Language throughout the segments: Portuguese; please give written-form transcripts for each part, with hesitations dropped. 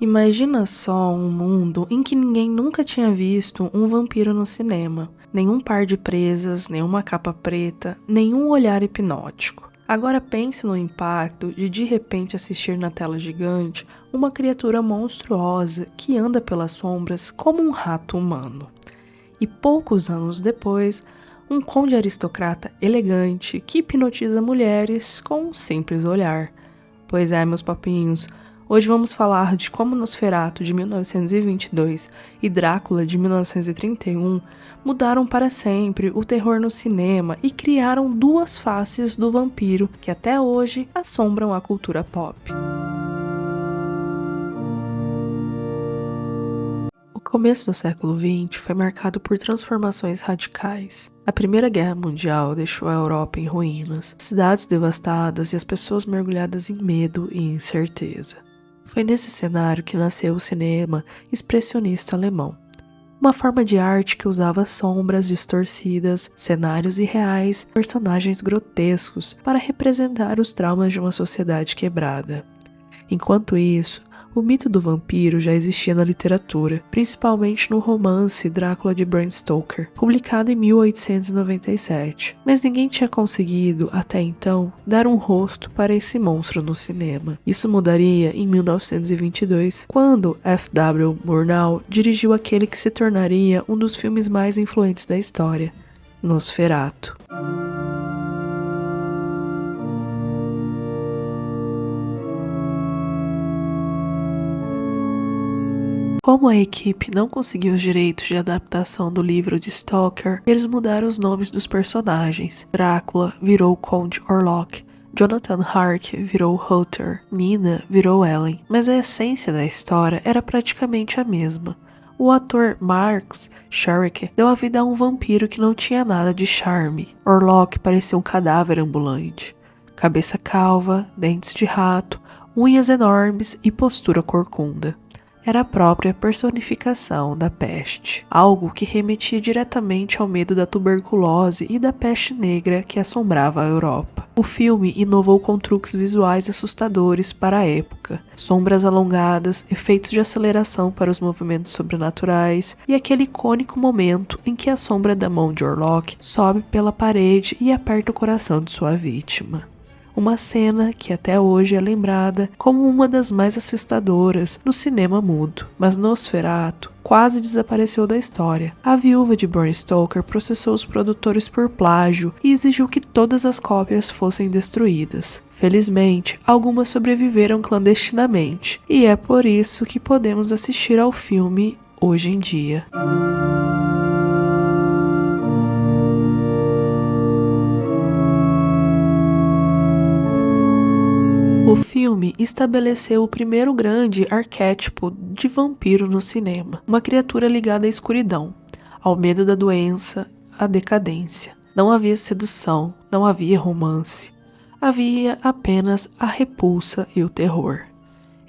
Imagina só um mundo em que ninguém nunca tinha visto um vampiro no cinema. Nenhum par de presas, nenhuma capa preta, nenhum olhar hipnótico. Agora pense no impacto de repente assistir na tela gigante uma criatura monstruosa que anda pelas sombras como um rato humano. E poucos anos depois, um conde aristocrata elegante que hipnotiza mulheres com um simples olhar. Pois é, meus papinhos, hoje vamos falar de como Nosferatu de 1922 e Drácula de 1931 mudaram para sempre o terror no cinema e criaram duas faces do vampiro que até hoje assombram a cultura pop. O começo do século XX foi marcado por transformações radicais. A Primeira Guerra Mundial deixou a Europa em ruínas, cidades devastadas e as pessoas mergulhadas em medo e incerteza. Foi nesse cenário que nasceu o cinema expressionista alemão, uma forma de arte que usava sombras distorcidas, cenários irreais, personagens grotescos para representar os traumas de uma sociedade quebrada. Enquanto isso, o mito do vampiro já existia na literatura, principalmente no romance Drácula de Bram Stoker, publicado em 1897. Mas ninguém tinha conseguido, até então, dar um rosto para esse monstro no cinema. Isso mudaria em 1922, quando F.W. Murnau dirigiu aquele que se tornaria um dos filmes mais influentes da história, Nosferatu. Como a equipe não conseguiu os direitos de adaptação do livro de Stoker, eles mudaram os nomes dos personagens. Drácula virou Conde Orlok, Jonathan Harker virou Hutter, Mina virou Ellen, mas a essência da história era praticamente a mesma. O ator Max Schreck deu a vida a um vampiro que não tinha nada de charme. Orlok parecia um cadáver ambulante. Cabeça calva, dentes de rato, unhas enormes e postura corcunda. Era a própria personificação da peste, algo que remetia diretamente ao medo da tuberculose e da peste negra que assombrava a Europa. O filme inovou com truques visuais assustadores para a época, sombras alongadas, efeitos de aceleração para os movimentos sobrenaturais e aquele icônico momento em que a sombra da mão de Orlok sobe pela parede e aperta o coração de sua vítima. Uma cena que até hoje é lembrada como uma das mais assustadoras do cinema mudo. Mas Nosferatu quase desapareceu da história. A viúva de Bram Stoker processou os produtores por plágio e exigiu que todas as cópias fossem destruídas. Felizmente, algumas sobreviveram clandestinamente, e é por isso que podemos assistir ao filme hoje em dia. O filme estabeleceu o primeiro grande arquétipo de vampiro no cinema, uma criatura ligada à escuridão, ao medo da doença, à decadência. Não havia sedução, não havia romance, havia apenas a repulsa e o terror.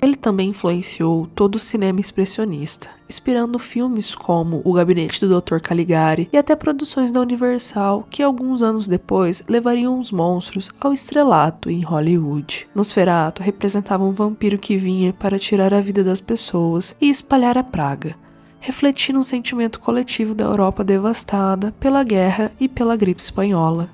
Ele também influenciou todo o cinema expressionista, inspirando filmes como O Gabinete do Dr. Caligari e até produções da Universal que alguns anos depois levariam os monstros ao estrelato em Hollywood. Nosferatu representava um vampiro que vinha para tirar a vida das pessoas e espalhar a praga, refletindo um sentimento coletivo da Europa devastada pela guerra e pela gripe espanhola.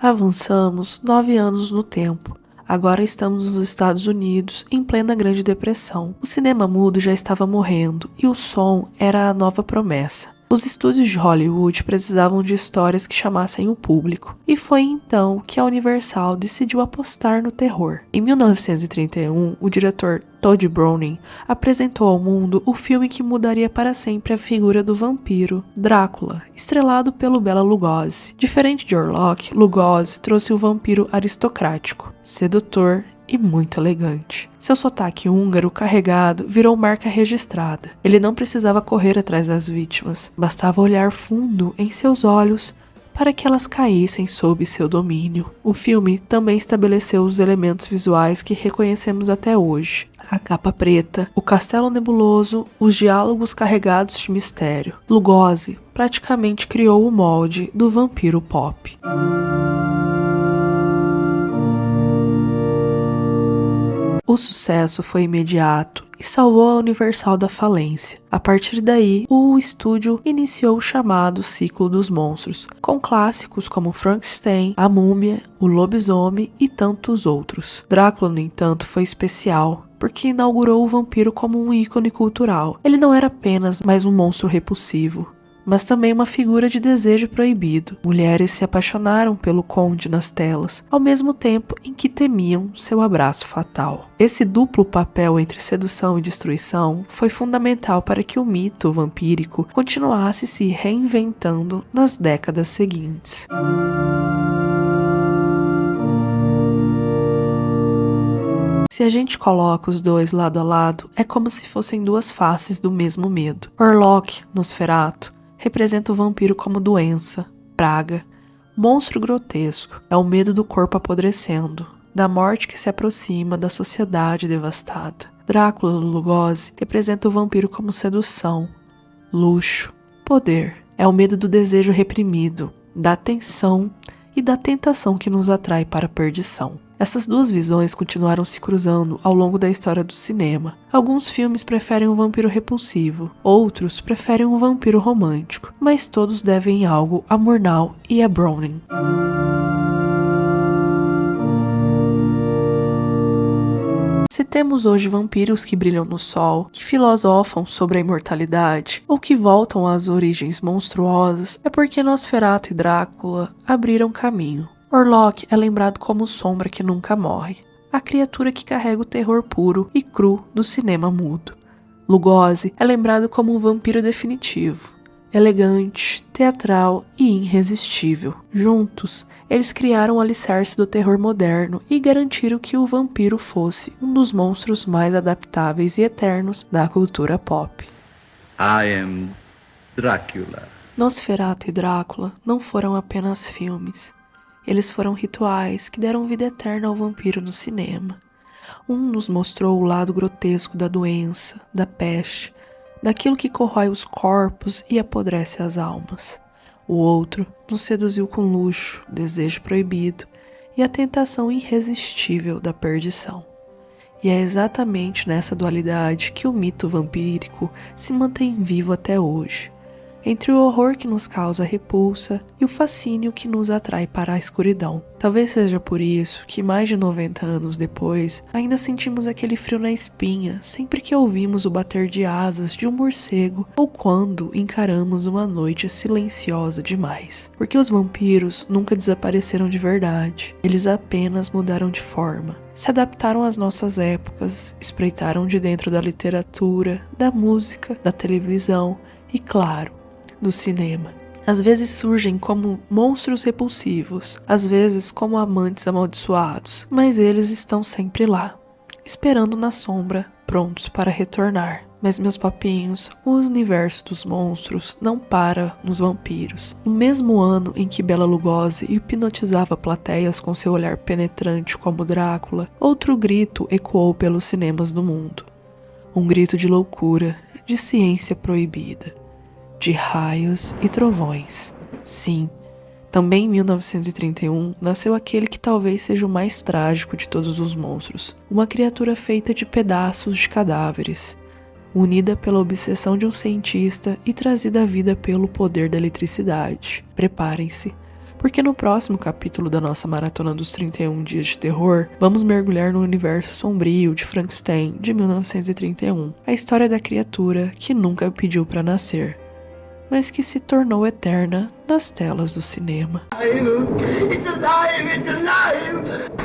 Avançamos 9 anos no tempo. Agora estamos nos Estados Unidos, em plena Grande Depressão. O cinema mudo já estava morrendo e o som era a nova promessa. Os estúdios de Hollywood precisavam de histórias que chamassem o público, e foi então que a Universal decidiu apostar no terror. Em 1931, o diretor Todd Browning apresentou ao mundo o filme que mudaria para sempre a figura do vampiro, Drácula, estrelado pelo Bela Lugosi. Diferente de Orlok, Lugosi trouxe o vampiro aristocrático, sedutor e muito elegante. Seu sotaque húngaro carregado virou marca registrada. Ele não precisava correr atrás das vítimas, bastava olhar fundo em seus olhos para que elas caíssem sob seu domínio. O filme também estabeleceu os elementos visuais que reconhecemos até hoje. A capa preta, o castelo nebuloso, os diálogos carregados de mistério. Lugosi praticamente criou o molde do vampiro pop. O sucesso foi imediato e salvou a Universal da falência. A partir daí, o estúdio iniciou o chamado ciclo dos monstros, com clássicos como Frankenstein, A Múmia, O Lobisomem e tantos outros. Drácula, no entanto, foi especial, porque inaugurou o vampiro como um ícone cultural. Ele não era apenas mais um monstro repulsivo, mas também uma figura de desejo proibido. Mulheres se apaixonaram pelo conde nas telas, ao mesmo tempo em que temiam seu abraço fatal. Esse duplo papel entre sedução e destruição foi fundamental para que o mito vampírico continuasse se reinventando nas décadas seguintes. Se a gente coloca os dois lado a lado, é como se fossem duas faces do mesmo medo. Orlok, Nosferatu, representa o vampiro como doença, praga, monstro grotesco. É o medo do corpo apodrecendo, da morte que se aproxima, da sociedade devastada. Drácula, Lugosi, representa o vampiro como sedução, luxo, poder. É o medo do desejo reprimido, da tensão e da tentação que nos atrai para a perdição. Essas duas visões continuaram se cruzando ao longo da história do cinema. Alguns filmes preferem um vampiro repulsivo, outros preferem um vampiro romântico, mas todos devem algo a Murnau e a Browning. Se temos hoje vampiros que brilham no sol, que filosofam sobre a imortalidade, ou que voltam às origens monstruosas, é porque Nosferatu e Drácula abriram caminho. Orlok é lembrado como sombra que nunca morre, a criatura que carrega o terror puro e cru do cinema mudo. Lugosi é lembrado como um vampiro definitivo, elegante, teatral e irresistível. Juntos, eles criaram o alicerce do terror moderno e garantiram que o vampiro fosse um dos monstros mais adaptáveis e eternos da cultura pop. I am Dracula. Nosferatu e Drácula não foram apenas filmes. Eles foram rituais que deram vida eterna ao vampiro no cinema. Um nos mostrou o lado grotesco da doença, da peste, daquilo que corrói os corpos e apodrece as almas. O outro nos seduziu com luxo, desejo proibido e a tentação irresistível da perdição. E é exatamente nessa dualidade que o mito vampírico se mantém vivo até hoje. Entre o horror que nos causa repulsa e o fascínio que nos atrai para a escuridão. Talvez seja por isso que mais de 90 anos depois, ainda sentimos aquele frio na espinha sempre que ouvimos o bater de asas de um morcego ou quando encaramos uma noite silenciosa demais. Porque os vampiros nunca desapareceram de verdade, eles apenas mudaram de forma. Se adaptaram às nossas épocas, espreitaram de dentro da literatura, da música, da televisão e, claro, do cinema. Às vezes surgem como monstros repulsivos, às vezes como amantes amaldiçoados, mas eles estão sempre lá, esperando na sombra, prontos para retornar. Mas, meus papinhos, o universo dos monstros não para nos vampiros. No mesmo ano em que Bela Lugosi hipnotizava plateias com seu olhar penetrante como Drácula, outro grito ecoou pelos cinemas do mundo. Um grito de loucura, de ciência proibida, de raios e trovões. Sim, também em 1931 nasceu aquele que talvez seja o mais trágico de todos os monstros, uma criatura feita de pedaços de cadáveres, unida pela obsessão de um cientista e trazida à vida pelo poder da eletricidade. Preparem-se, porque no próximo capítulo da nossa maratona dos 31 dias de terror, vamos mergulhar no universo sombrio de Frankenstein de 1931, a história da criatura que nunca pediu para nascer, mas que se tornou eterna nas telas do cinema. It's alive! It's alive!